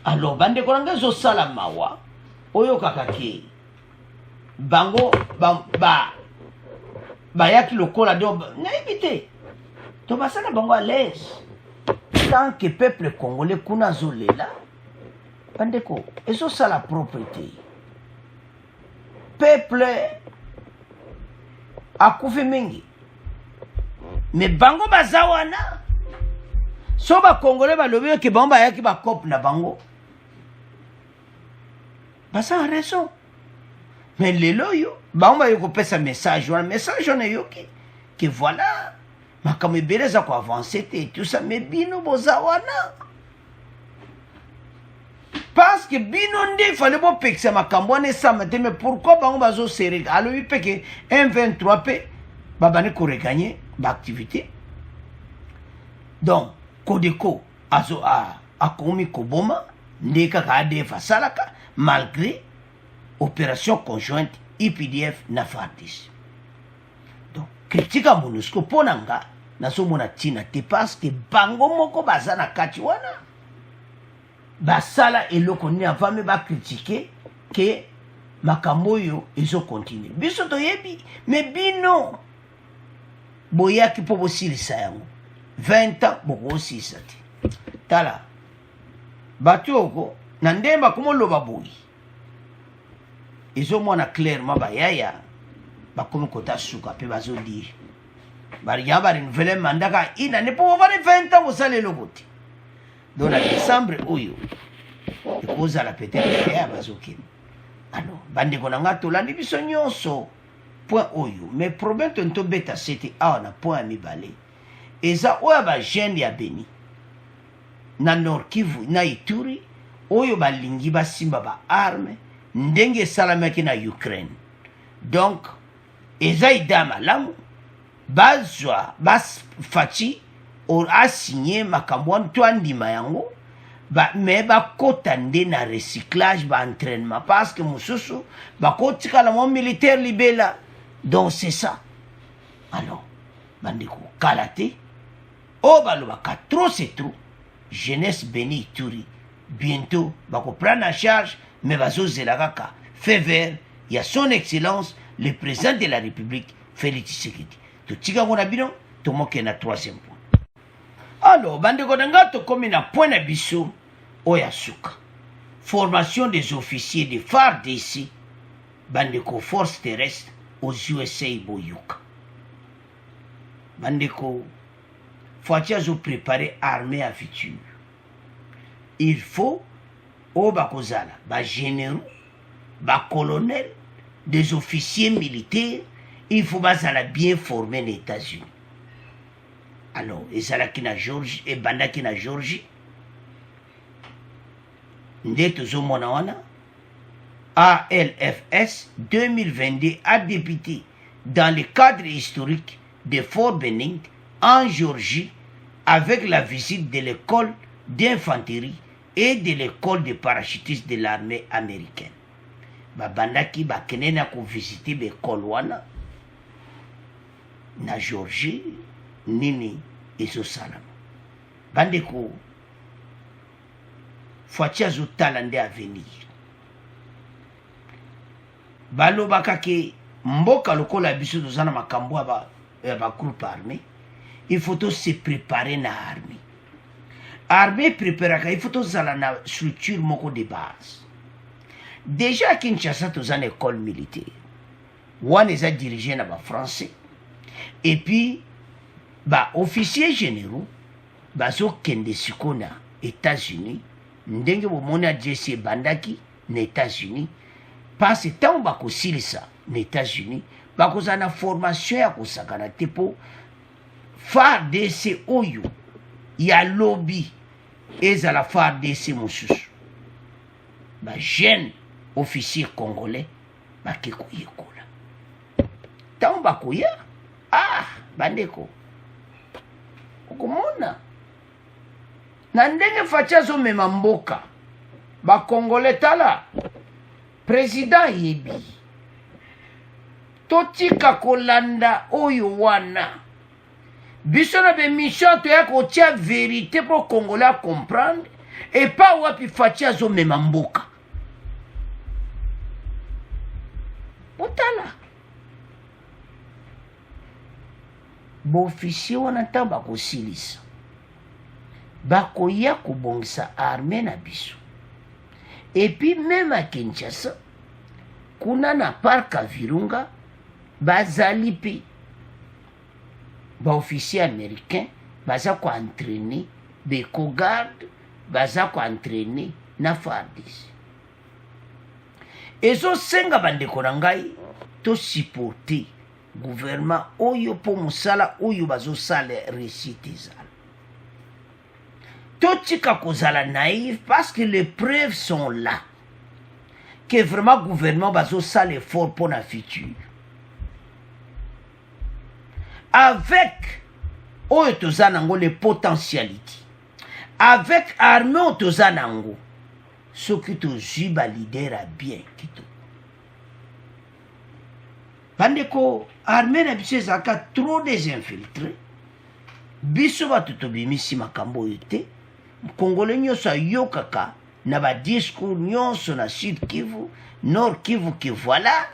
Alors, bande kolanga zo sala mawa, oyo kakake, bango, yaki lokola de, na évité. To basala bango à l'aise. Tant que peuple congolais kuna zo lela, bande ko, ezo sala propriété. Peuple akufi mingi. Mais bango bazawana, so bakongole balobi ke bango bayaki bacope na bango baza raison mais lelo oyo bango bayoki kopesa message wana message wana eyoki ke voilà makambo ebele eza koavance te tout ça mais bino boza wana parce que bino nde ifale bopekisa makambo wana esama te mais pourquoi bango bazosereka alobi mpe ke M23 mpe babandi koreganye baactivité donc Codeco akomi koboma nde kaka ADF asalaka malgré opération conjointe IPDF na FARDC. Donc kritika MONUSCO mpo na nga nazomona ntina te parce que bango moko baza na kati wana basala eloko nini avame bakritike ke makambo oyo ezokontinue biso toyebi me bino boyaki mpo bosilisa yango 20 ans bokosilisa te tala bato oko na ndenge bakomoloba boyi ezomona clairement bayaya bakomi kota suka mpe bazodire bariya barenouvele mandaka inane mpo bovani 20 ans bosala eloko te donc na décembre oyo ekozala peut-être yaya bazokende alors bandeko na nga tolandi biso nyonso point oyo mais problème toni tobeta sete awa na point ya mibale eza oyo bagene ya Beni na Nord Kivu na Ituri oyo balingi basimba baarme ndenge esalamaki na Ukraine donc eza ida malamu bazwa bafaci asigné makambo wana to andima yango me bakota nde na recyclage baentraînement parce que mosusu bakotikala mo militaire libela donc c'est ça alors bandeko kala te oyo balobaka trop c'est trop jeunesse Beni Ituri bientôt bakoprendre en charge mais bazozela kaka fait vert ya son excellence le président de la République Félix Tshisekedi totika ngo na bino tomoke na troisième point. Alors bandeko na nga tokomi na point na biso oyo ya suka formation des officiers de FARDC bandeko force terrestre aux USA boyuka bandeko fwati azopréparer armée à futur il faut oyo bakozala bagénéraux bacolonel des officiers militaires il faut bazala bien formé na États-Unis. Alors ezalaki na Georgie ebandaki na Georgie nde tozomona wana ALFS 2022 a débuté dans le cadre historique de Fort Benning en Georgie avec la visite de l'école d'infanterie et de l'école de parachutistes de l'armée américaine. Babandaki bakene na ko visiter l'école wana na Georgie nini ezosalama bandeko fwati azotala nde avenir balobaka ke mboka lokola biso toza na makambo ya bagroupe armé il faut to se préparer na armée préparaka il faut tozala na structure moko de base déjà à Kinshasa toza na école militaire wana eza dirigé na bafrançais et puis officiers généraux bazokende siko na États-Unis ndenge bomoni adresse ebandaki na États-Unis parce ntango bakosilisa na États-Unis bakozala na formation ya kosakana te mpo FARDC oyo ya lobi ezala FARDC mosusu bajeune officier congolais bake koyekola ntango bakoya bandeko okomona na ndenge fati azomema mboka bakongole tala président yebi totika kolanda oyo wana biso na bemission toya kotia vérité po congolais a comprendre et pas wapi fati azomema mboka otala baofficier wana ntango bakosilisa bakoya kobongisa armée na biso epuis même à Kinshasa kuna na parc à Virunga bazali mpe baofficier américain baza koentraîner bekogarde baza koentraîne na FARDC. Ezosenga bandeko na ngai tosupporte gouvernement oyo mpo mosala oyo bazosala réussite ezala. Totika kozala naïf parce que les preuves sont là que vraiment gouvernement bazosala effort pour la future. Avec oyo toza nango les potentialités, avec armée oyo toza nango, soki tozwi ba leader a bien kito. Bandeko armée na biso ezalaka trop désinfiltré, biso bato tobimisi makambo oyo te. Congolais nyonso ayokaka na ba discours nyonso na Sud Kivu, Nord Kivu que voilà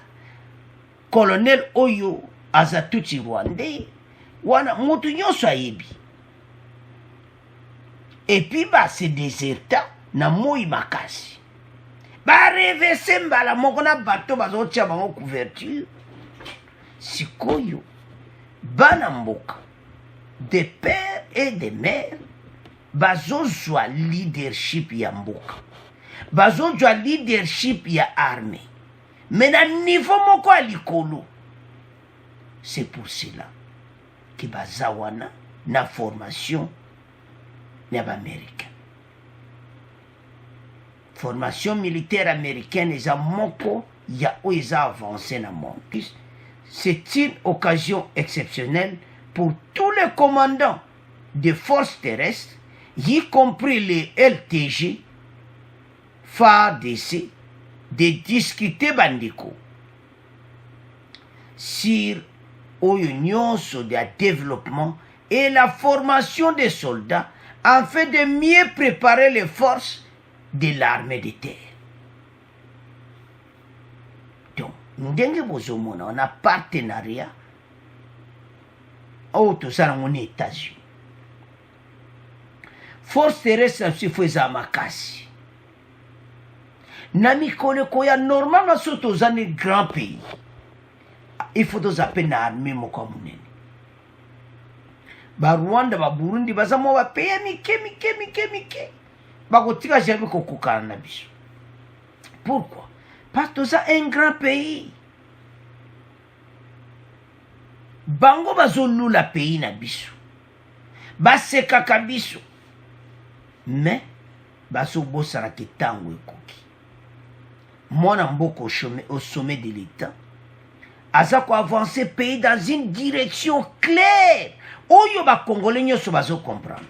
colonel oyo aza tuti rwandais wana mutu nyonso ayebi. Et puis ba se déserta na moi makasi ba revese mbala moko na bato bazotia bango couverture. Sikoyo bana mboka de père et de mère bazozwa leadership ya mboka, bazozwa leadership ya armée, mais na niveau moko ya likolo. C'est pour cela que baza wana na formation ya ba-américain. Formation militaire américaine eza moko ya oyo eza avancé na monde. C'est une occasion exceptionnelle pour tous les commandants des forces terrestres, y compris les LTG, FARDC, de discuter bandiko sur l'union sur le développement et la formation des soldats afin de mieux préparer les forces de l'armée de terre. Donc, ndenge bozomona on a partenariat au tout ça dans les États-Unis. Force terrestre se faisait makasi. Na mikolo koya normalement surtout dans les grands pays. Il faut tous appeler na armée moko munene. Ba Rwanda ba Burundi bazamo ba pays mike. Ba kotika jamais kokukana na biso. Pourquoi? Parce que c'est un grand pays. Bango bazolula pays na biso. Basekaka biso. Mais bazobosana ke tango ekoki. Mwana mboko au sommet de l'État. Aza ko avancer pays dans une direction claire. Oyo ba Congolais nyonso bazo comprendre.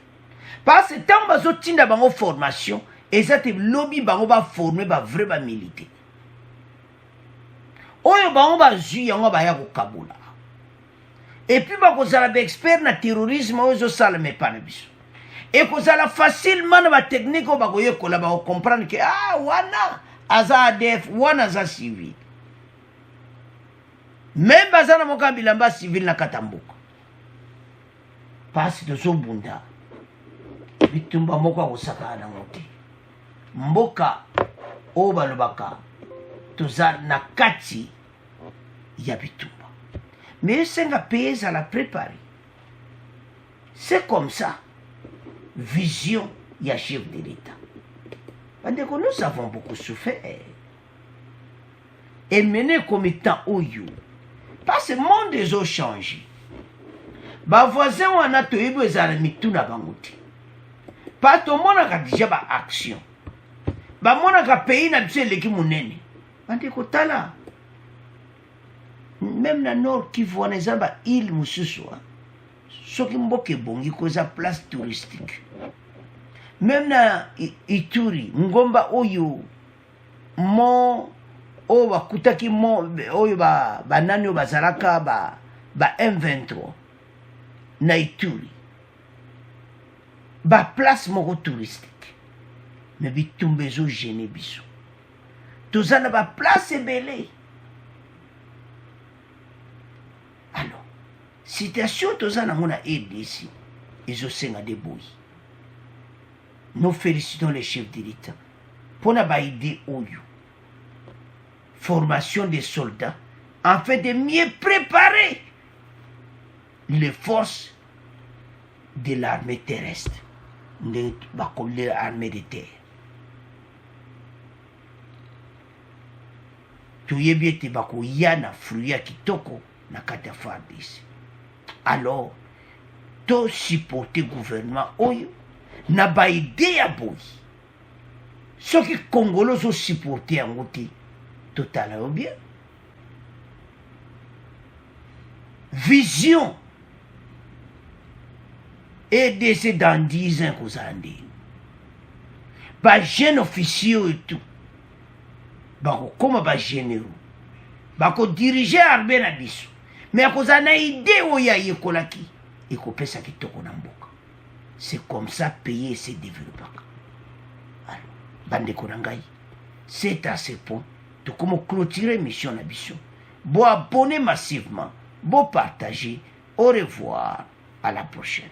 Parce que tant bazo tinda bango formation, ezate lobby bango ba former ba vrai ba militaire. Oyo bango ba zui yango ba ya ko kabula. Et puis ba kozala ba expert na terrorisme oyo sala me pa na biso. Et kozala facilement na ba technique o ba koye kola ba comprendre que wana aza ADF wana aza civil. Même bazana mokambi lamba civil na katambuka. Parce que zobunda bitumba moko kosaka na ngote. Mboka o balobaka toza na kati ya bitumba. Mais senga pays à la préparer. C'est comme ça. Vision ya chef de l'État. Nous avons beaucoup souffert. Et mené comme étant Oyo. Parce que le monde des eaux changé. Ba voisin on a toyebo ezala mituna bangote. Pas tout le monde a déjà ba action. Ba mona ka pays na biso leki munene. Bande ko tala. Même na nord Kivu wana eza ba île mususu. Soki mboke bongi koza place touristique. Même na Ituri, ngomba oyo mo o bakutaki mo oyo ba nani o bazalaka ba M23 na Ituri. Ba place moko touristique. Mais bitumbezo gêné biso. Tozana ba place ebele. Alors, situation tozana mona RDC, ils ont senga de boy. Nous félicitons les chefs de l'État pour la idée Oyo. Formation des soldats afin de mieux préparer les forces de l'armée terrestre. ndenge bakolela armée de terre. Toyebi ete bakoya na fruit ya kitoko na kati ya FARDC. Alors to supporter gouvernement oyo na ba idée ya boyi. Soki Congolais so supporter yango te totala yo bien. Vision EDC dans 10 ans kozala ndenge. Ba jeune officier et tout bakokoma ba généraux bakodiriger armée na biso mais akozala na idée oyo ayekolaki ekopesa kitoko na mboka. C'est comme ça pays se développaka. Alors bandeko na ngai, c'est à ce point tokoma clôturer mission na biso. Bo abonner massivement, bo partager. Au revoir, à la prochaine.